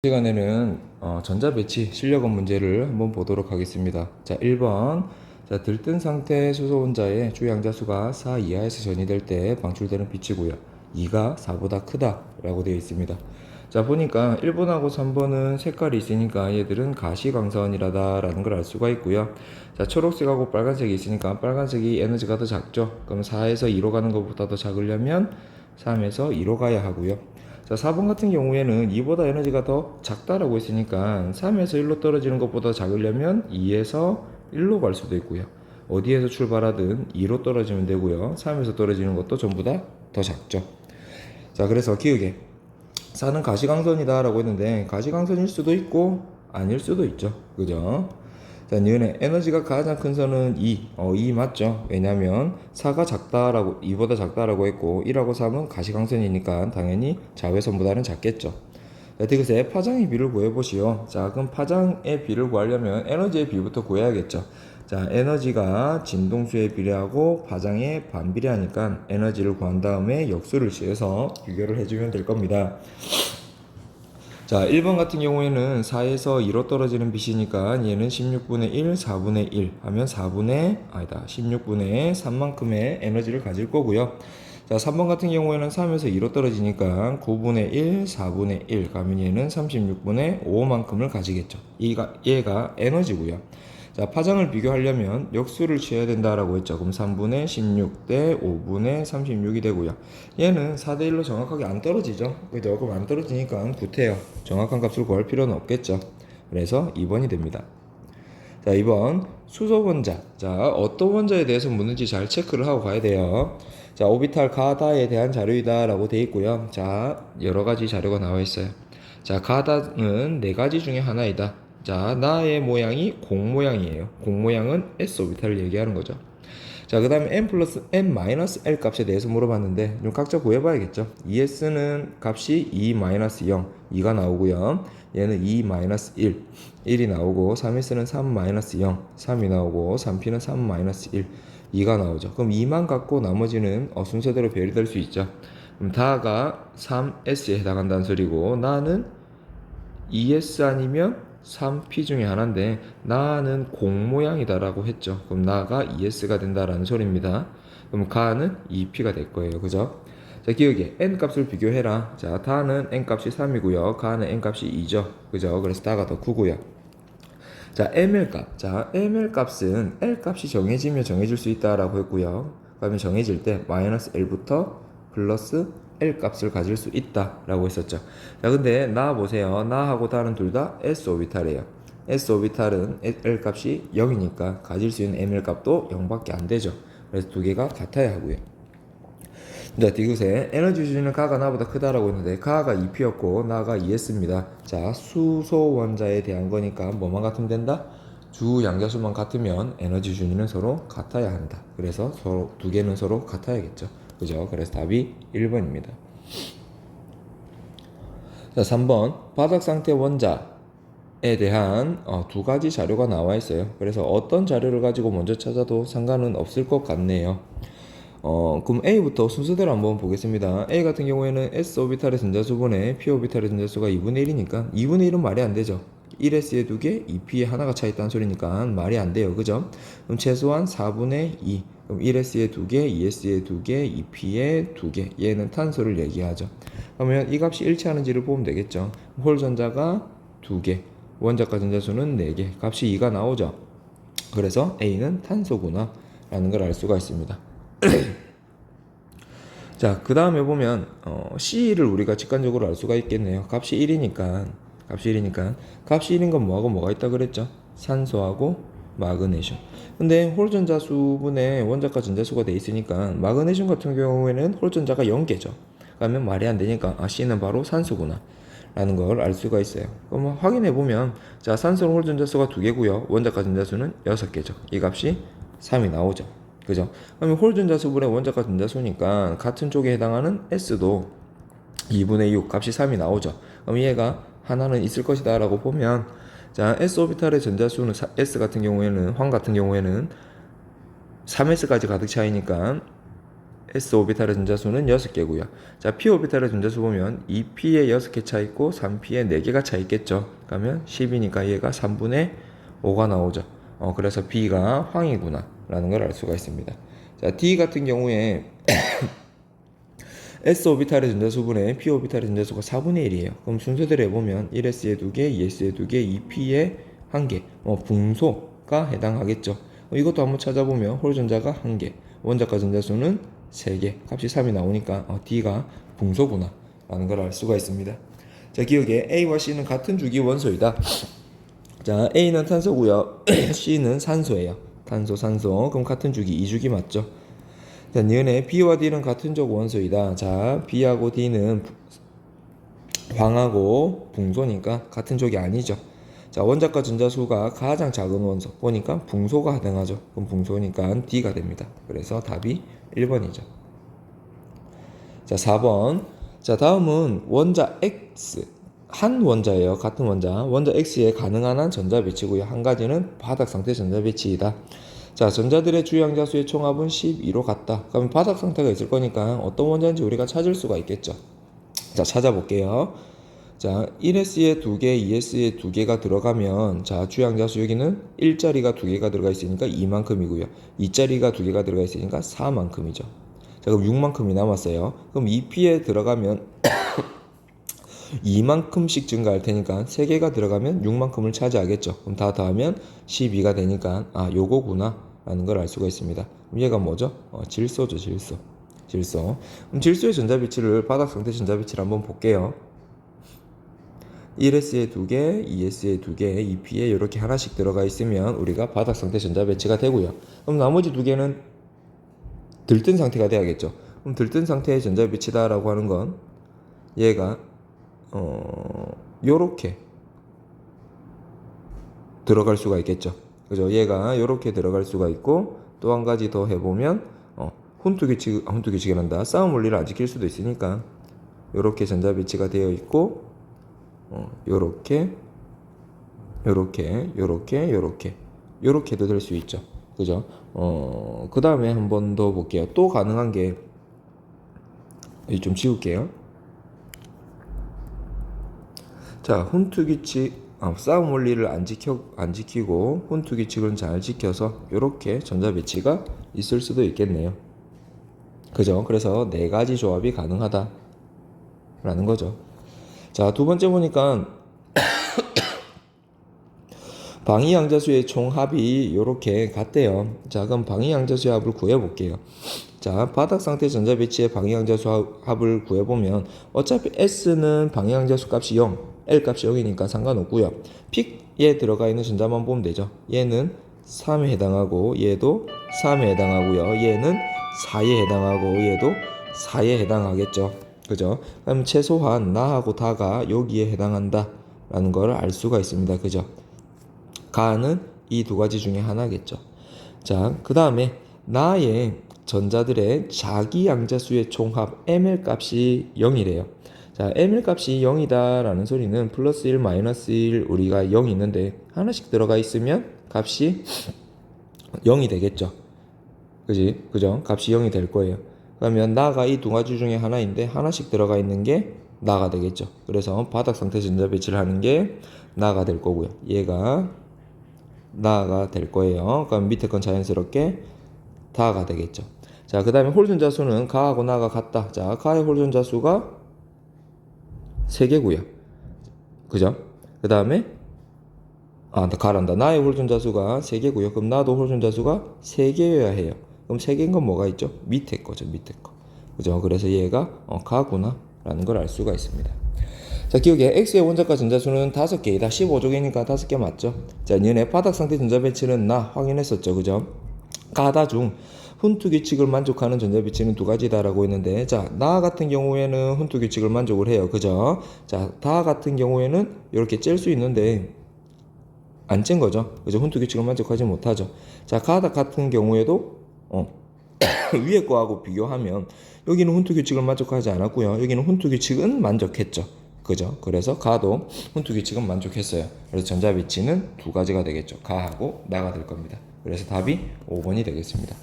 시간에는 전자배치 실력업 문제를 한번 보도록 하겠습니다. 자, 1번. 자, 들뜬 상태 수소 원자의 주양자수가 4 이하에서 전이될 때 방출되는 빛이고요. 2가 4보다 크다 라고 되어 있습니다. 자, 보니까 1번하고 3번은 색깔이 있으니까 얘들은 가시광선이라다 라는 걸 알 수가 있고요. 자, 초록색하고 빨간색이 있으니까 빨간색이 에너지가 더 작죠. 그럼 4에서 2로 가는 것보다 더 작으려면 3에서 2로 가야 하고요. 자, 4번 같은 경우에는 2보다 에너지가 더 작다라고 했으니까 3에서 1로 떨어지는 것보다 작으려면 2에서 1로 갈 수도 있고요. 어디에서 출발하든 2로 떨어지면 되고요. 3에서 떨어지는 것도 전부 다 더 작죠. 자, 그래서 기억에 4는 가시광선이다 라고 했는데 가시광선일 수도 있고 아닐 수도 있죠. 그죠? 자, 니은의 에너지가 가장 큰 선은 2 맞죠? 왜냐면 4가 작다라고 2보다 작다라고 했고 1하고 3은 가시광선이니까 당연히 자외선보다는 작겠죠. 자, 디귿의 파장의 비를 구해보시오. 자, 그럼 파장의 비를 구하려면 에너지의 비부터 구해야겠죠. 자, 에너지가 진동수에 비례하고 파장에 반비례하니까 에너지를 구한 다음에 역수를 취해서 비교를 해주면 될 겁니다. 자, 1번 같은 경우에는 4에서 2로 떨어지는 빛이니까 얘는 16분의 1, 4분의 1 하면 16분의 3만큼의 에너지를 가질 거고요. 자, 3번 같은 경우에는 3에서 2로 떨어지니까 9분의 1, 4분의 1 가면 얘는 36분의 5만큼을 가지겠죠. 얘가 에너지고요. 자, 파장을 비교하려면 역수를 취해야 된다라고 했죠. 그럼 3분의 16 대 5분의 36이 되고요. 얘는 4대 1로 정확하게 안 떨어지죠. 그죠? 그럼 안 떨어지니까 구태여. 정확한 값을 구할 필요는 없겠죠. 그래서 2번이 됩니다. 자, 2번 수소 원자. 자, 어떤 원자에 대해서 묻는지 잘 체크를 하고 가야 돼요. 자, 오비탈 가다에 대한 자료이다 라고 되어 있고요. 자, 여러 가지 자료가 나와 있어요. 자, 가다는 네 가지 중에 하나이다. 자, 나의 모양이 공 모양이에요. 공 모양은 S 오비탈을 얘기하는 거죠. 자, 그 다음에 n 플러스 n 마이너스 l 값에 대해서 물어봤는데 좀 각자 구해봐야겠죠. 2s는 값이 2 마이너스 0, 2가 나오고요. 얘는 2 마이너스 1, 1이 나오고 3s는 3 마이너스 0, 3이 나오고 3p는 3 마이너스 1, 2가 나오죠. 그럼 2만 갖고 나머지는 순서대로 배열될 수 있죠. 그럼 다가 3s에 해당한다는 소리고 나는 2s 아니면 3p 중에 하나인데 나는 공 모양이다 라고 했죠. 그럼 나가 2s가 된다라는 소리입니다. 그럼 가는 2p가 될 거예요. 그죠? 자, 기억에 n 값을 비교해라. 자, 다는 n 값이 3이고요. 가는 n 값이 2죠. 그죠? 그래서 다가 더 크고요. 자, ml 값. 자, ml 값은 l 값이 정해지면 정해질 수 있다라고 했고요. 그러면 정해질 때 마이너스 l부터 플러스 L 값을 가질 수 있다 라고 했었죠. 자, 근데 나 보세요. 나하고 다는 둘 다 S 오비탈이에요. S 오비탈은 L 값이 0이니까 가질 수 있는 ML 값도 0밖에 안 되죠. 그래서 두 개가 같아야 하고요. 자, 디귿에 에너지 주지는 가가 나보다 크다라고 했는데 가가 2P였고 나가 2S입니다. 자, 수소 원자에 대한 거니까 뭐만 같으면 된다? 주 양자수만 같으면 에너지 준위는 서로 같아야 한다. 그래서 서로 두 개는 서로 같아야겠죠. 그죠? 그래서 답이 1번입니다. 자, 3번 바닥 상태 원자에 대한 두 가지 자료가 나와 있어요. 그래서 어떤 자료를 가지고 먼저 찾아도 상관은 없을 것 같네요. 그럼 A부터 순서대로 한번 보겠습니다. A 같은 경우에는 S 오비탈의 전자수분에 P 오비탈의 전자수가 2분의 1이니까 2분의 1은 말이 안 되죠. 1S에 2개, 2P에 하나가 차 있다는 소리니까 말이 안 돼요. 그죠? 그럼 최소한 4분의 2. 그럼 1S에 2개, 2S에 2개, 2P에 2개. 얘는 탄소를 얘기하죠. 그러면 이 값이 일치하는지를 보면 되겠죠. 홀 전자가 2개, 원자과 전자수는 4개. 값이 2가 나오죠. 그래서 A는 탄소구나 라는 걸 알 수가 있습니다. 자, 그 다음에 보면 C를 우리가 직관적으로 알 수가 있겠네요. 값이 1이니까 값이 1인 건 뭐하고 뭐가 있다 그랬죠? 산소하고 마그네슘. 근데 홀전자 수분에 원자과 전자수가 돼 있으니까 마그네슘 같은 경우에는 홀전자가 0개죠. 그러면 말이 안 되니까 C는 바로 산소구나 라는 걸 알 수가 있어요. 그럼 확인해 보면 자, 산소는 홀전자수가 2개고요. 원자과 전자수는 6개죠. 이 값이 3이 나오죠. 그죠? 그러면 홀전자수분의 원자과 전자수니까 같은 쪽에 해당하는 S도 2분의 6 값이 3이 나오죠. 그럼 얘가 하나는 있을 것이다 라고 보면 자, S 오비탈의 전자수는 S 같은 경우에는 황 같은 경우에는 3S까지 가득 차이니까 s 오비탈의 전자수는 6개고요. 자, p 오비탈의 전자수 보면 2p에 6개 차 있고 3p에 4개가 차 있겠죠. 그러면 10이니까 얘가 3분의 5가 나오죠. 그래서 b가 황이구나 라는 걸 알 수가 있습니다. 자, d 같은 경우에 s 오비탈의 전자수분의 p 오비탈의 전자수가 4분의 1이에요. 그럼 순서대로 해보면 1s에 2개, 2s에 2개, 2p에 1개, 붕소가 해당하겠죠. 이것도 한번 찾아보면 홀 전자가 1개, 원자과 전자수는 3개, 값이 3이 나오니까 D가 붕소구나 라는 걸 알 수가 있습니다. 자, 기억에 A와 C는 같은 주기 원소이다. 자, A는 탄소고요. C는 산소예요. 탄소. 그럼 같은 주기, 2주기 맞죠? 자, 니은에 B와 D는 같은 족 원소이다. 자, B하고 D는 황하고 붕소니까 같은 족이 아니죠. 자, 원자과 전자수가 가장 작은 원소 보니까 붕소가 해당하죠. 그럼 붕소니까 D가 됩니다. 그래서 답이 1번이죠. 자, 4번. 자, 다음은 원자 X. 한 원자예요. 같은 원자. 원자 X에 가능한 한 전자 배치고요. 한 가지는 바닥 상태 전자 배치이다. 자, 전자들의 주양자수의 총합은 12로 같다. 그러면 바닥 상태가 있을 거니까 어떤 원자인지 우리가 찾을 수가 있겠죠. 자, 찾아볼게요. 자, 1S에 2개, 2S에 2개가 들어가면, 자, 주양자수 여기는 1자리가 2개가 들어가 있으니까 2만큼이고요. 2자리가 2개가 들어가 있으니까 4만큼이죠. 자, 그럼 6만큼이 남았어요. 그럼 2P에 들어가면 2만큼씩 증가할 테니까 3개가 들어가면 6만큼을 차지하겠죠. 그럼 다 더하면 12가 되니까, 요거구나 라는 걸 알 수가 있습니다. 그럼 얘가 뭐죠? 질소죠, 질소. 그럼 질소의 전자배치를 바닥 상태 전자배치를 한번 볼게요. 1S에 2개, 2S에 2개, 2P에 이렇게 하나씩 들어가 있으면 우리가 바닥 상태 전자 배치가 되고요. 그럼 나머지 2개는 들뜬 상태가 돼야겠죠. 그럼 들뜬 상태의 전자 배치다라고 하는 건 얘가 요렇게 들어갈 수가 있겠죠. 그죠? 얘가 요렇게 들어갈 수가 있고 또 한 가지 더 해보면 훈투 규칙이란다. 싸움 원리를 안 지킬 수도 있으니까 요렇게 전자 배치가 되어 있고 요렇게도 될 수 있죠. 그죠? 그 다음에 한 번 더 볼게요. 또 가능한 게, 좀 지울게요. 자, 훈투 규칙, 싸움 원리를 안 지키고 훈투 규칙을 잘 지켜서 요렇게 전자 배치가 있을 수도 있겠네요. 그죠? 그래서 4가지 조합이 가능하다 라는 거죠. 자, 두 번째 보니까 방위양자수의 총합이 이렇게 같대요. 자, 그럼 방위양자수의 합을 구해볼게요. 자, 바닥 상태 전자 배치의 방위양자수 합을 구해보면 어차피 S는 방위양자수 값이 0, L 값이 0이니까 상관없고요. 픽에 들어가 있는 전자만 보면 되죠. 얘는 3에 해당하고 얘도 3에 해당하고요. 얘는 4에 해당하고 얘도 4에 해당하겠죠. 그죠? 그럼 최소한 나하고 다가 여기에 해당한다 라는 걸 알 수가 있습니다. 그죠? 가는 이 2가지 중에 하나겠죠. 자, 그 다음에 나의 전자들의 자기 양자수의 총합 ml 값이 0이래요. 자, ml 값이 0이다 라는 소리는 플러스 1, 마이너스 1 우리가 0이 있는데 하나씩 들어가 있으면 값이 0이 되겠죠. 그죠? 값이 0이 될 거예요. 그러면 나가 이 2가지 중에 하나인데 하나씩 들어가 있는 게 나가 되겠죠. 그래서 바닥 상태 전자 배치를 하는 게 나가 될 거고요. 얘가 나가 될 거예요. 그럼 밑에 건 자연스럽게 다가 되겠죠. 자, 그 다음에 홀 전자수는 가하고 나가 같다. 자, 가의 홀 전자수가 3개고요. 그죠? 그 다음에 가란다. 나의 홀 전자수가 3개고요. 그럼 나도 홀 전자수가 3개여야 해요. 그럼 3개인 건 뭐가 있죠? 밑에 거죠. 밑에 거. 그죠? 그래서 얘가 가구나 라는 걸 알 수가 있습니다. 자, 기억에 X의 원자과 전자수는 5개이다. 15족이니까 5개 맞죠? 자, 얘네 바닥 상태 전자 배치는 나 확인했었죠. 그죠? 가다 중 훈투 규칙을 만족하는 전자 배치는 2가지다라고 했는데, 자, 나 같은 경우에는 훈투 규칙을 만족을 해요. 그죠? 자, 다 같은 경우에는 이렇게 짤 수 있는데 안 짠 거죠. 그죠? 훈투 규칙을 만족하지 못하죠. 자, 가다 같은 경우에도 위에 거하고 비교하면 여기는 훈투 규칙을 만족하지 않았고요. 여기는 훈투 규칙은 만족했죠. 그죠? 그래서 가도 훈투 규칙은 만족했어요. 그래서 전자 배치는 2가지가 되겠죠. 가하고 나가 될 겁니다. 그래서 답이 5번이 되겠습니다.